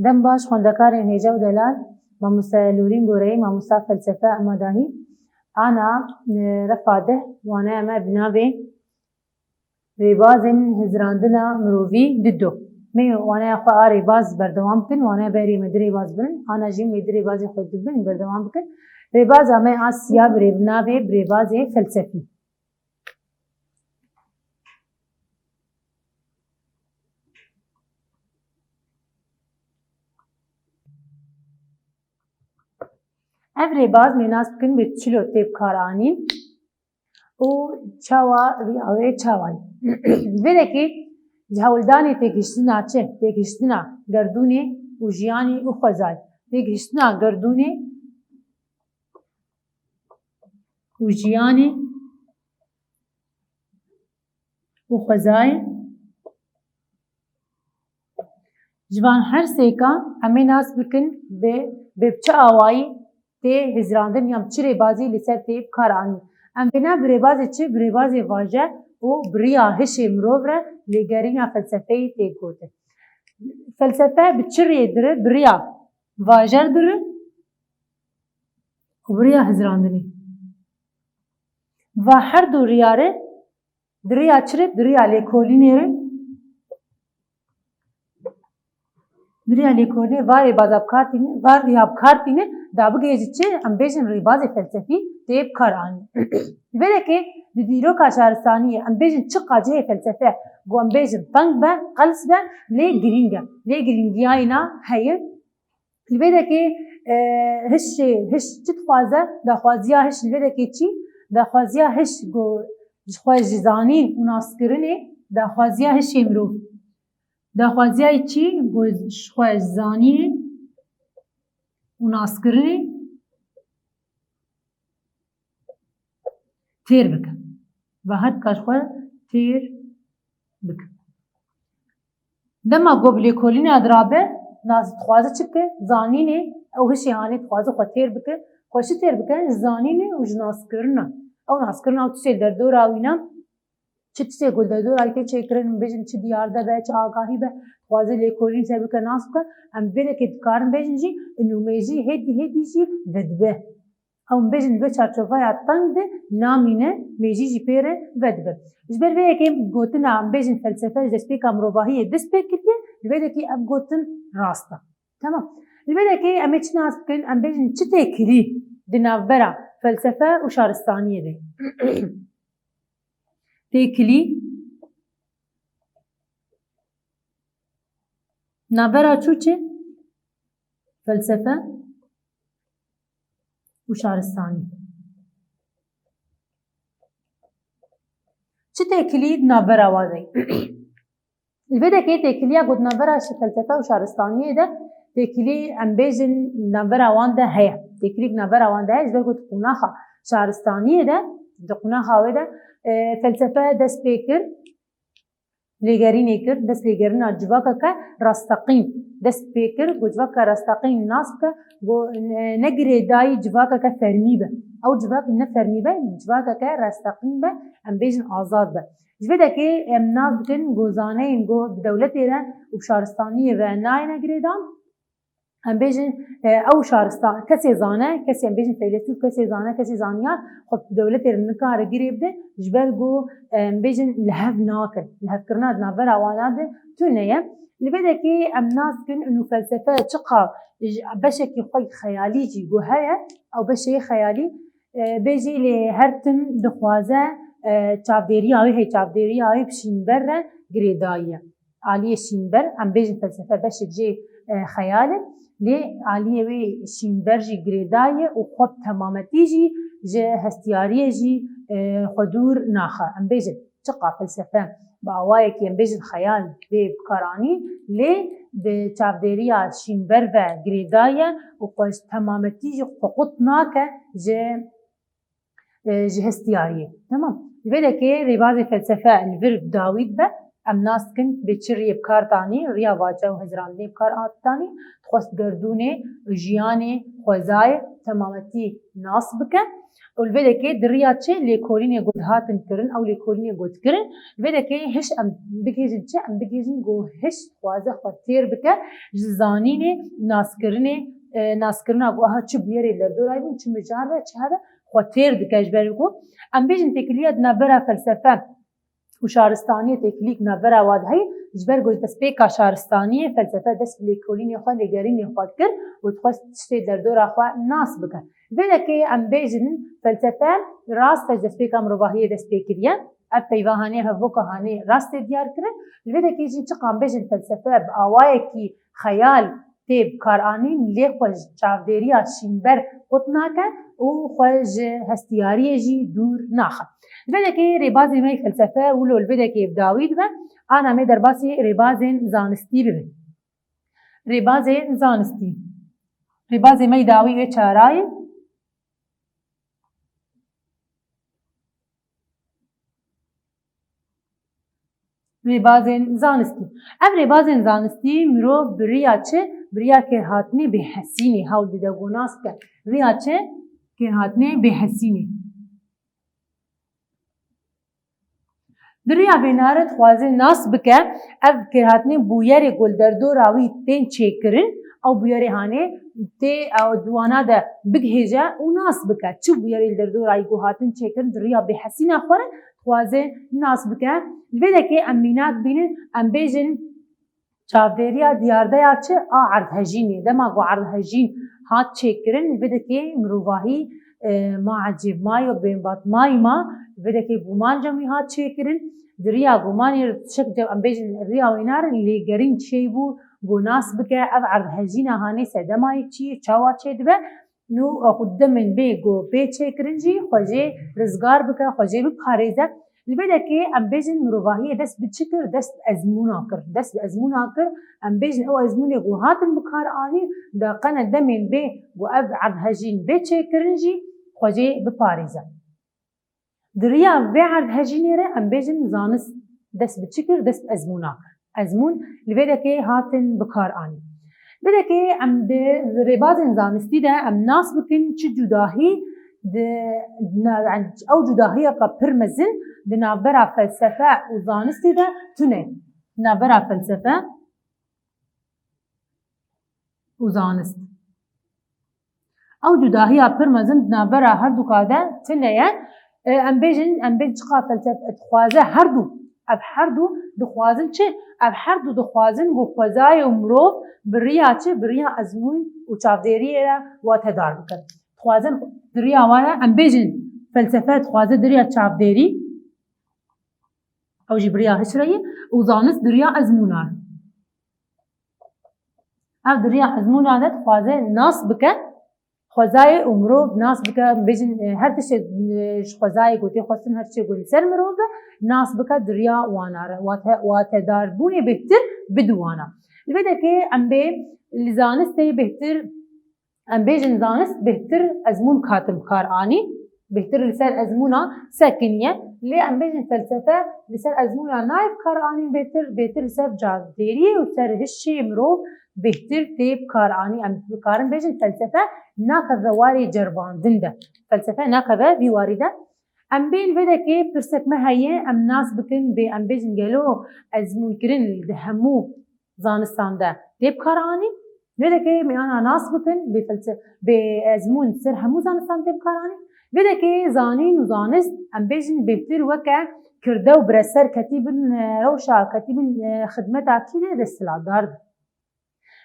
دەم باش خوێندەکارێن هێجە و دەلال مامۆستا لورین گۆرەی مامۆستا فەلسەفە ئامادەهی ئانا رەفادە وانە ئەمە بناوێ rêbazên hizrandina mirovî di do. Mê waneya xwe a rêbaz berdewam bikin, waneya berê me di rêbaz birin, ana jî mê di rêbazê xwe dibin berdewam bikin. Rêbaza me a siya navê rêbazê felsefî. Ev rêbaz mê nas bikin bê çilo têpkaranîn û çawa riyawê çawayî. Vêrekê ji hewldanê têgihiştina çi? Têgihiştina gerdûnê û jiyanê û xwezayê. Têgihiştina gerdûnê û jiyanê û xwezayê ji van her sêkan em ê nas bikin bê çi awayî tê hizrandin yan çi rêbazî li ser tê bikaranîn. Em bêne bi rêbazê çi? Bi rêbazê vajer û biriya hişê mirov re lêgerîna felsefeyê tê gotin. Felsefe bi çi rê dire? Biriya vajer dire û biriya hizrandinê. Va her du riya re diriya çi re? Diriya lêkolînê re. Diriya lêkolînê va rêbaza bikartîne, va riya bikartîne da bigêjî çi? Em bêjin rêbazê felsefî tê bikaranîn. Vêrekê di dîroka şaristaniyê em bêjin çi qacihê felsefe got em bêjin teng be, qels be, lê girîng e. Lê girîngiyayîna heye. Li vêrekê hiş çi dixwaze? Daxwaziya hiş li vêrekê çi? Daxwaziya hiş got ji xwe ji zanîn û naskirinê daxwaziya hişê mirov. Daxwaziyayê çi? Got ji xwe ji zanînê û naskirinê têr bikin. Ve hetka ji xwe têr bikin. Dema got bi lêkolîna dirabe dixwaze çi bike? Zanînê ew hişê anî dixwaze xwe têr bike. Xwe çi têr bike? Ji zanînê û ji naskirina. Ew naskirina ew tiştê derdora wî ne? Çi tiştê ku derdora wî tê çêkirin bêjin çi diyarde be, çi agahî be, dixwaze lêkolîn ser bike nas bike. Em vêrekê dikarin bêjin jî nûmêjî hêdî jî vedibe. Ew bêjin bi çarçovaya teng de namîne mêjî jî pê re vedibe. Ji ber vê yekê gotina em bêjin felsefe ji destpêka mirovahiyê dest pê kiriye, li vêrekê ev gotin rast e. Tamam. Li vêrekê em ê çi nas bikin? Em bêjin çi tê kirî di navbera felsefe û şaristaniyê de? Têkilî navbera çû çi? Felsefe û şaristanî. Çi têkilî navbera wan de? Li vêrekê têkiliya got navbera felsefe û şaristaniyê de têkilî em bêjin navbera wan de heye. Têkilîk navbera wan de heye ji ber ku di qunaxa şaristaniyê de di qunaxa wê de felsefe dest pê kir, lêgerînê kir, dest lêgerîna civakeke rastaqîn dest pê kir, got civaka rastaqîn nas bike, got ne girêdayî civakeke fermî be. Ew civak ne fermî be, civakeke rastaqîn be, em bêjin azad be. Ji vê dekê em nas bikin got zaneyên got bi dewletê re û şaristaniyê ve nayêne girêdan. Em bêjin ew şaristan kesê zane, kesê em bêjin feylesûf, kesê zane, kesê zaniyar xwe bi dewletê re nikare girê bide ji ber got em bêjin li hev nakin. Li hevkirina di navbera wan de tune ye. Li vê dekê em nas bikin nû felsefe çi qa beşekî xwe xeyalî jî got heye, ew beşê xeyalî bêjî lê her tim dixwaze çavdêriya wê heye, çavdêriya wê bi şînber re girêdayî ye. Aliyê şînber em bêjin felsefe beşek jê xeyal e. Lê aliyê wê şînber jî girêdayî ye û xwe bi temametî jî ji hestiyariyê jî xwe dûr naxe. Em bêjin çi qa felsefe bi awayekî em bêjin xeyal vê bikaranîn lê bi çavdêriya şînber ve girêdayî ye û xwe ji temametî jî xwe qut nake ji hestiyariyê. Tamam. Li vê dekê rêbazê felsefe li vir dawî dibe ام ناس کن به چی ری بکار دانی ریا واجه و هزراندنی بکار آتانی خواست گردونه جیانه خوزای تمامتی ناس بکن والبدا كي دريا تشي ليكولين جود هاتن كرن أو ليكولين جود كرن البدا كي هش أم بيجين تشي أم بيجين جو هش خوازة خطير بكا جزانينه ناس كرنه ناس كرنا جو ها تشي بيري لردوراي بون تشي مجارة تشي هذا خطير بكا جبالكو أم بيجين تكلية نبرة فلسفة وشارستانية تكليك نبرة واد هاي جبال جو تسبيكا شارستانية فلسفة دس ليكولين يخوان لجارين يخوان كر وتخص تشتي لردورا خوا ناس بكا البدا كي أم بيجين فلسفة راست دسبيكا مروباهية دسبيكريا أبي وهاني هفوكا هاني راست ديار كرن البدا كي جين تقام بيجين فلسفة بأوايكي خيال تيب كارانين لي خوش چاوديريا شينبر قطناكا و خوش هستيارية جي دور ناخا البدا كي ريبازي ماي فلسفة ولو البدا كي بداويد بن أنا مي درباسي ريبازين زانستي ببن ريبازين زانستي ريبازي ماي داوي وچاراي ريبازين زانستي ام ريبازين زانستي مرو بريا چه بريا كي هاتني بحسيني هاو ديداغوناس كه ريا چه كي هاتني بحسيني دريا بينارت خوازي ناس بكه اف كي هاتني بويري گل دردو راوي تين چيكرن او بويري هاني تي او دوانا ده بگهجه و ناس بكه چو بويري دردو راوي گو هاتن چيكرن دريا بحسينه خوره خوازي ناس بكه البدا كي امينات بينن ام بيجن چاوديريا دياردايا چه عرض هجيني دما گو عرض هجين هات چيكرن البدا كي مروواهي ما عجيب ماي و بينبات ماي ما البدا كي گومان جمعي هات چيكرن دريا گوماني شك جو ام بيجن الريا وينار اللي گرين چيبو گو ناس بكه اف عرض هجينه هاني سدماي چي چاوا چه دبه نو قدامن بي گو بي چيكرن جي خوجي رزگار بكه خوجي بپاريزه البدا كي ام بيجن مروواهي دست بتشكر دست ازمونا كر دست ازمونا كر ام بيجن او ازموني غو هاتن بكار اني دا قنا دمن بي غو ابعد هجين بي تشكرنجي خوجي بباريزا دريا بعد هجيني ره ام بيجن زانس دست بتشكر دست ازمونا ازمون البدا كي هاتن بكار اني بدا كي ام ريبازن زانستي دا ام ناس بكن چ جداهي او جداهيه كبرمزن دنابرا فلسفه وزانستي ده تونه نابرا فلسفه وزانست او جداهيه برمزن دنابرا هر دو كاده تنه ام بيج قا فلسفه خوازه هر دو اب هر دو دخوازن چه اب هر دو دخوازن گو خوازای عمرو بريا چه بريا ازمون و چاوديريه و تدار بكن خوازن دريا وانا ام بيجن فلسفه خوازه دريا چاوديري او جبريا هشريه وزانس دريا ازمونان او دريا ازمونان خوازه ناس بكه خوازای عمرو ناس بكه بيجن هر تشي خوازای گوتي خوستن هر تشي گول سر مرو ناس بكه دريا وانا واتدار بوني بهتر بدوانا البدا كي ام بي لزانس تي بهتر ام بيجن زانس بهتر ازمون كاتب كار اني بهتر لسر ازمونا ساكنيه لي ام بيجن فلسفه لسر ازمونا نايب كار اني بهتر لسر جاذبيري وسر هشي مرو بهتر تيب كار اني ام كارن بيجن فلسفه ناكذا واري جربان دنده فلسفه ناكذا بوارده ام بين بدا كي برسك ما هي ام ناس بكن بي ام بيجن قالو ازمون كرن دهمو زانستان ده تيب كار اني بدا كي انا ناس بكن بفلسفه بازمون سر همو زانستان تيب كار اني بدا كي زانين وزانست ام بيجن بهتر وكا كردو برسر كتيبن روشا كتيبن خدمت اكيده دستلادار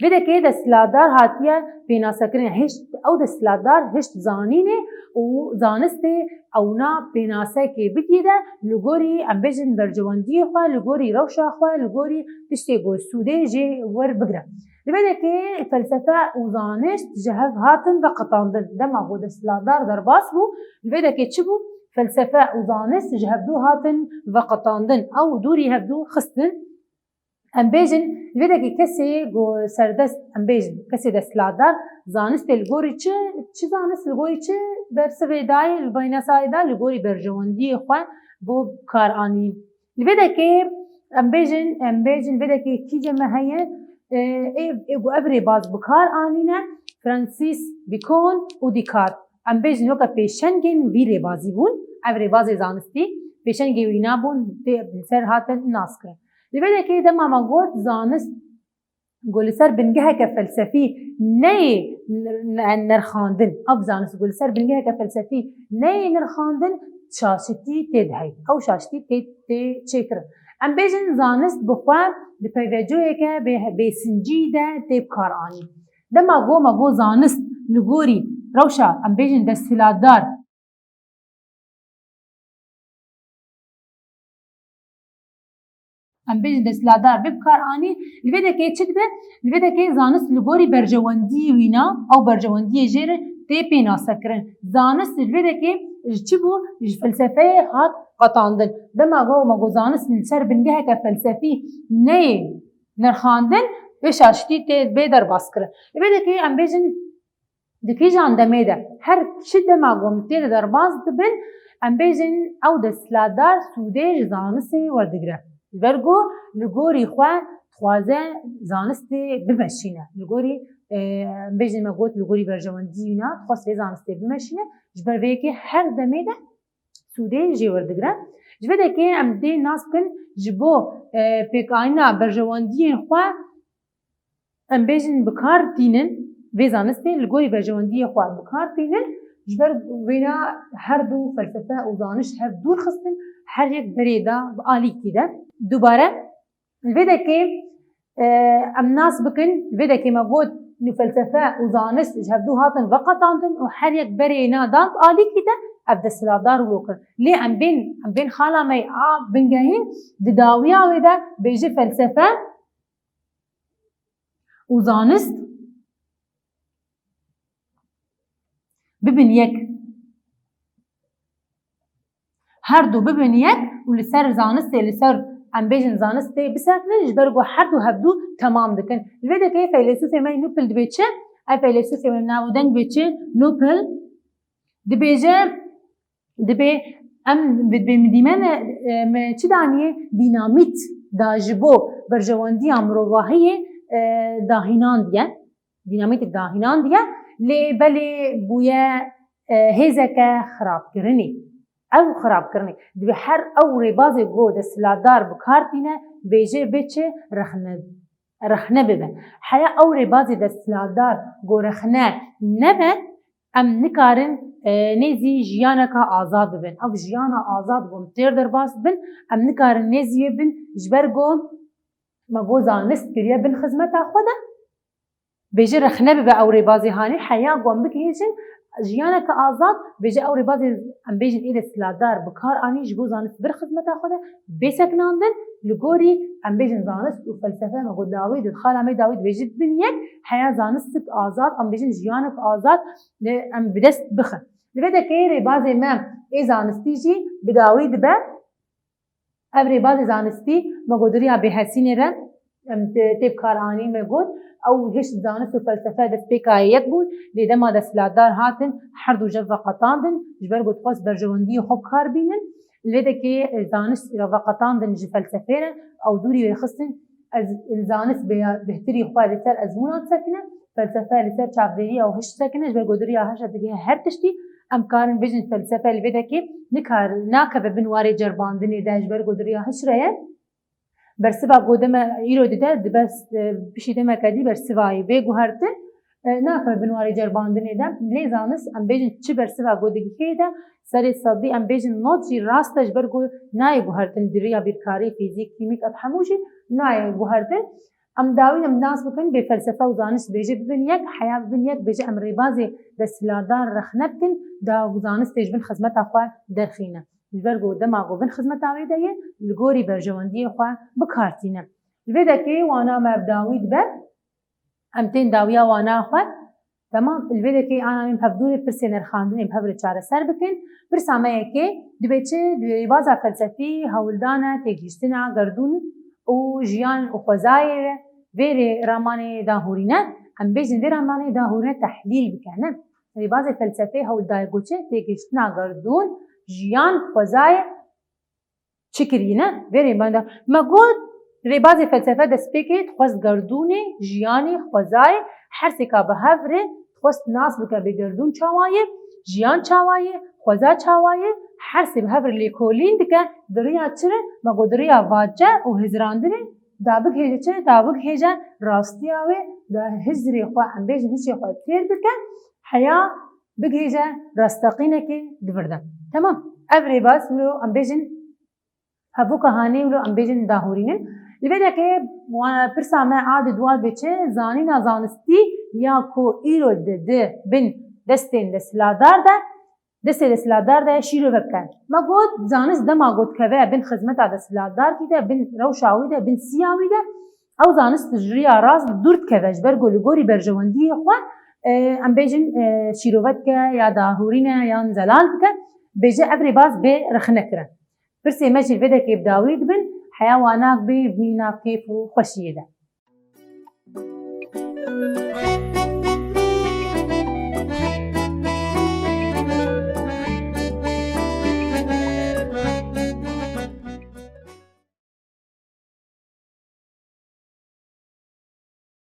بدا كي دستلادار هاتيه بينا سكرين هشت او دستلادار هشت زانينه و زانسته او نا بيناسه كي بتيده لغوري ام بيجن برجواندي خوا لغوري روشا خوا لغوري تشتي گو سوده جي ور بگره لبدا كي فلسفه وزانش جهاز هاتن وقطاندن دما هو دستلادار درباس بو لبدا كي چبو فلسفه وزانش جهبدو هاتن وقطاندن او دوري هبدو خستن ام بيجن لبدا كي كسي جو سردست ام بيجن كسي دستلادار زانست الگوري چه زانست الگوري چه برسوي داي البيناساي دا الگوري برجواندي خو بو كار اني لبدا كي ام بیجن ویده که کی جمع هیه ایگو ابری باز بکار آنینه فرانسیس بیکون و دیکارت ام بیجن وکا پیشنگین وی ریبازی بون او ریبازی زانستی پیشنگی وینا بون سر هاتن ناس کرن ویده که دم ما گوت زانست قول سر بنجها كفلسفي ني نرخاندن أبزانس قول سر بنجها كفلسفي ني نرخاندن شاشتي تدهي أو شاشتي تشكر أم بيجن زانس بخواه ببيفجوه كه بسنجي ده تبكار آني ده ما جو زانس لغوري روشا أم بيجن دستلادار ام بیجن دستلادار ببکار آنی الویده که چی به الویده که زانست لگوری برجواندی وینا او برجواندی جیر تی پینا سکرن زانست الویده که چی بو فلسفه هات قطاندن دما زانست سر بنگه که فلسفی نه نرخاندن و شاشتی تی بیدر باس کرن الویده که ام بیجن دکی جان دمیده هر شد دما تی در باز دبن ام بیجن او دستلادار سوده زانستی وردگره برگو لگوری خواه خوازه زانسته بمشینه لگوری بیشتر مگوت لگوری برجواندی نه خواست زانسته بمشینه جبر ویکی هر دمیده سوده جیور دگره جبر که ام دی ناس کن جبو پیکاینا برجواندی خواه ام بیشتر بکار دینن وی زانسته لگوری برجواندی خواه بکار دینن جبر وینا هر دو فلسفه و دانش هر دور خستن هر یک بریده عالی کیده دوباره الویده که ام ناس بکن الویده که مگود فلسفه و دانش هر دو هاتن وقتاندن و هر یک بریده دانت عالی کیده اب دستلادار ولوکر لی ام بین خالا می بنگهین دداویا ویده بیجی فلسفه و دانست ببین یک هر دو ببین یک و لسر زانسته لسر ام بیجن زانسته بسکنن جبرگو هر دو هفدو تمام دکن الویده که فیلسوفی می نوپل دبیچه ای فیلسوفی من ناودن بیچه نوپل دبیجه دبی ام بدیمن چی دانیه دینامیت داجبو برجواندی امروواهی داهینان دیه دینامیت داهینان دیه لی بلی بویا هزک خراب کرنی او خراب کرنی دبی هر او ربازی گو دستلادار بکارتینه بیجه بچه رخنه ببه حیا او ربازی دستلادار گو رخنه نبه ام نکارن نزی جیانا کا آزاد ببن او جیانا آزاد گم تیر در باس بن ام نکارن نزی بن جبر گم مگو زانست کریه بن خدمت خدا بیجه رخنه ببه او ربازی هانی حیا گم بکیجن جیانا کا آزاد بیجه او ربازی ام بیجن ایده سلادار بکار آنی جبو زانست بر خدمت خدا بیسکناندن لگوری ام بیجن زانست و فلسفه مگو داوید خالا می داوید بیجه بن یک حیا زانست آزاد ام بیجن جیانا کا آزاد ام بدست بخن لبدا که ربازی ما ای زانستی جی بداوید به او ربازی زانستی مگو دریا به حسینه را تیب کار آنی مگود او هش زانست و فلسفه دست پیکایت بود لیده ما دستلادار هاتن هر دو جو قطاندن جبر گود خواست برجواندی خوب کار بینن لیده که زانست و قطاندن جی فلسفه را او دوری ویخستن از زانست بهتری خواه لسر ازمونات سکنه فلسفه لسر چافدری او هش سکنه جبر گود دریا هش دیگه هر تشتی ام کارن بیجن فلسفه لیده که ناکه بنواری جرباندنی ده جبر گود دریا هش رایه برسبا قدم ایرو دیده بس بشیده مکدی برسبایی بگو هرتن ناکر بنواری جرباندنی ده لیزانس ام بیجن چی برسبا قدگی که ده سری صدی ام بیجن نوچی راستش برگو نای گو هرتن دریا بیرکاری فیزیک کیمیک اب هموشی نای گو هرتن ام داوین ام ناس بکن به فلسفه و دانش بیجه ببین یک حیا ببین یک بیجه ام ریبازی دستلادار رخنه بکن دا دانش تجبن خدمت اخواه درخینه البرگو دماغو بن خدمت آویده یه لگوری برجواندی خواه بکارتینه الویده که وانا مبداوید به امتین داویا وانا خواه تمام الویده که آنا این پفدور پرسی نرخاندن این پفر چاره سر بکن پرسامه که دویچه دوی بازا فلسفی هولدانه تگیشتنا گردون و جیان و خوزای ویری رامان داهورینه هم بیجن وی رامان داهورینه تحلیل بکنه دوی بازا فلسفی هولدای گوچه تگیشتنا گردون جیان خوزای چی کرینه وی ریبانده ما گود ریبازی فلسفه دست بکید خواست گردونه جیانی خوزای هر سکا به هفره خواست ناس بکه به گردون چاوایه جیان چاوایه خوزا چاوایه هر سی به هفره لیکولین دکه دریا چره ما گود دریا واجه و هزراندره دابق هیجه چه دابق هیجه راستی آوه دا هزری خواه انبیجن هزری خواه تیر بکه حیا بگهیجه راستقینه که دبردن تمام اف ریباز ولو انبیجن هفو کهانی ولو انبیجن داهورینن لبدا که پرسا ما عاد دوال بچه زانی نازانستی یا کو ایرو ده بین دستین دستلادار ده دسته دستلادار ده شیرو بکن ما گود زانست ده ما گود که بین خدمت دستلادار کی ده بین روشاوی ده بین سیاوی ده او زانست جریا راز دورت که جبر گلگوری برجواندی خواه ام بیجن شیروت که یا داهورینه یا زلال که بیجه افری باز به رخنه کرن برسی مجل بده که بداوید بن حیوانات بی بیناف کیف و خوشیه ده